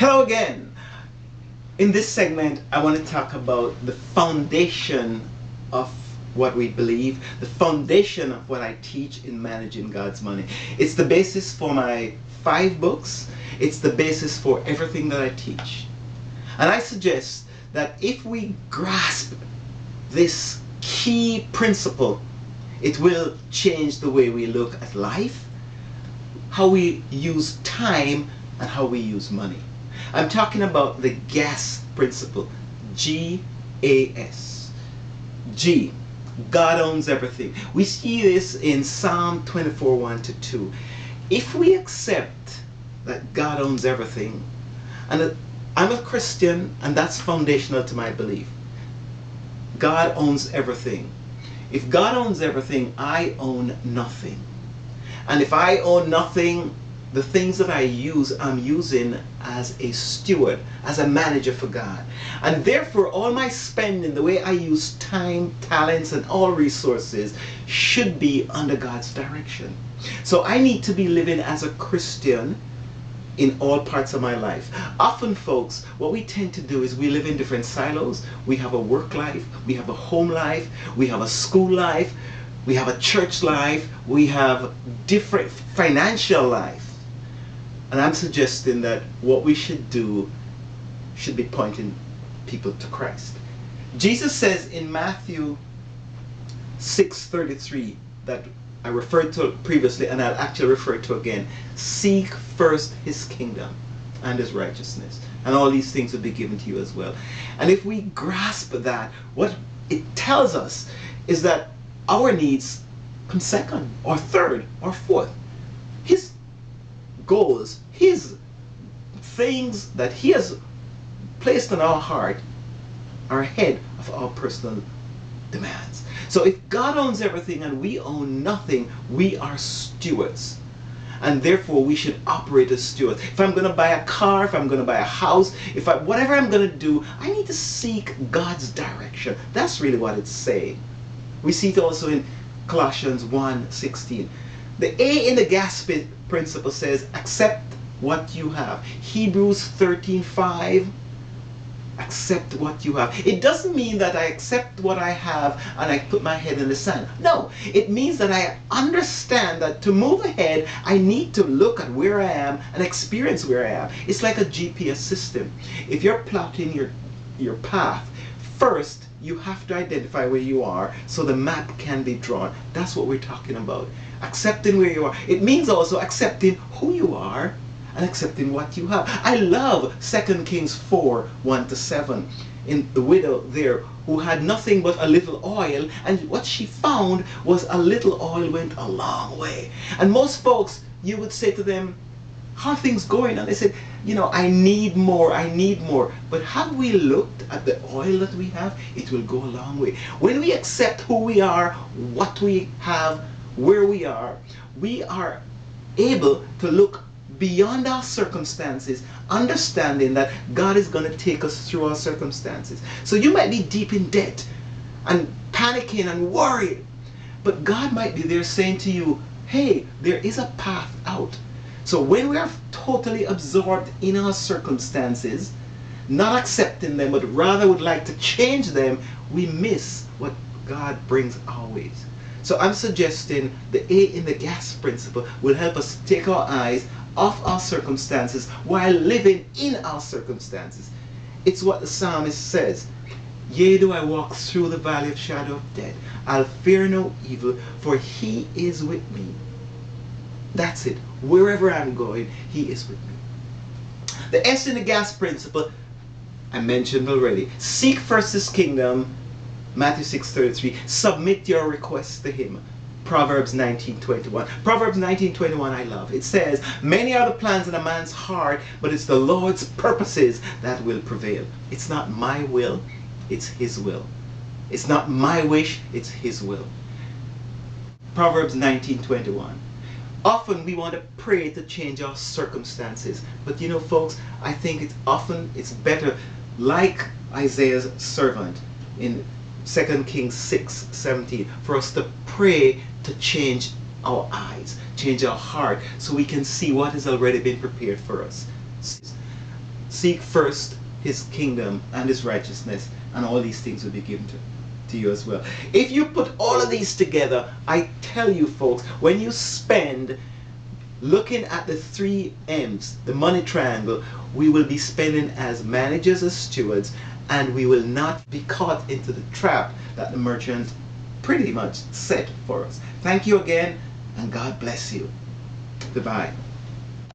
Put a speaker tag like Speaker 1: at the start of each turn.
Speaker 1: Hello again. In this segment, I want to talk about the foundation of what we believe, the foundation of what I teach in managing God's money. It's the basis for my 5 books. It's the basis for everything that I teach. And I suggest that if we grasp this key principle, it will change the way we look at life, how we use time, and how we use money. I'm talking about the GAS principle. G-A-S. G. God owns everything. We see this in Psalm 24, 1-2. If we accept that God owns everything, and that I'm a Christian, and that's foundational to my belief. God owns everything. If God owns everything, I own nothing. And if I own nothing, the things that I use, I'm using as a steward, as a manager for God. And therefore, all my spending, the way I use time, talents, and all resources should be under God's direction. So I need to be living as a Christian in all parts of my life. Often, folks, what we tend to do is we live in different silos. We have a work life, we have a home life, we have a school life, we have a church life, we have different financial life. And I'm suggesting that what we should do should be pointing people to Christ. Jesus says in Matthew 6:33 that I referred to previously, and I'll actually refer to again. Seek first his kingdom and his righteousness, and all these things will be given to you as well. And if we grasp that, what it tells us is that our needs come second or third or fourth. His goals, his things that he has placed on our heart are ahead of our personal demands. So if God owns everything and we own nothing, we are stewards. And therefore we should operate as stewards. If I'm going to buy a car, if I'm going to buy a house, whatever I'm going to do, I need to seek God's direction. That's really what it's saying. We see it also in Colossians 1:16. The A in the GAS principle says, accept what you have. Hebrews 13:5, accept what you have. It doesn't mean that I accept what I have and I put my head in the sand. No, it means that I understand that to move ahead, I need to look at where I am and experience where I am. It's like a GPS system. If you're plotting your path, first you have to identify where you are so the map can be drawn. That's what we're talking about. Accepting where you are. It means also accepting who you are and accepting what you have. I love 2 Kings 4:1-7. In the widow there who had nothing but a little oil, and what she found was a little oil went a long way. And most folks, you would say to them, how are things going? And they said, I need more, I need more. But have we looked at the oil that we have? It will go a long way. When we accept who we are, what we have, where we are able to look beyond our circumstances, understanding that God is going to take us through our circumstances. So you might be deep in debt and panicking and worried, but God might be there saying to you, hey, there is a path out. So when we are totally absorbed in our circumstances, not accepting them, but rather would like to change them, we miss what God brings our ways. So I'm suggesting the A in the GAS principle will help us take our eyes off our circumstances while living in our circumstances. It's what the psalmist says. Yea, though I walk through the valley of shadow of death, I'll fear no evil, for he is with me. That's it. Wherever I'm going, he is with me. The S in the GAS principle, I mentioned already. Seek first his kingdom, Matthew 6:33. Submit your requests to him, Proverbs 19:21. Proverbs 19:21 I love. It says, many are the plans in a man's heart, but it's the Lord's purposes that will prevail. It's not my will, it's his will. It's not my wish, it's his will. Proverbs 19:21. Often we want to pray to change our circumstances, but folks, I think it's better, like Isaiah's servant in 2 Kings 6:17, for us to pray to change our eyes, change our heart, so we can see what has already been prepared for us. Seek first his kingdom and his righteousness, and all these things will be given to you as well. If you put all of these together, I tell you folks, when you spend looking at the three M's, the money triangle, we will be spending as managers, as stewards, and we will not be caught into the trap that the merchant pretty much set for us. Thank you again, and God bless you. Goodbye.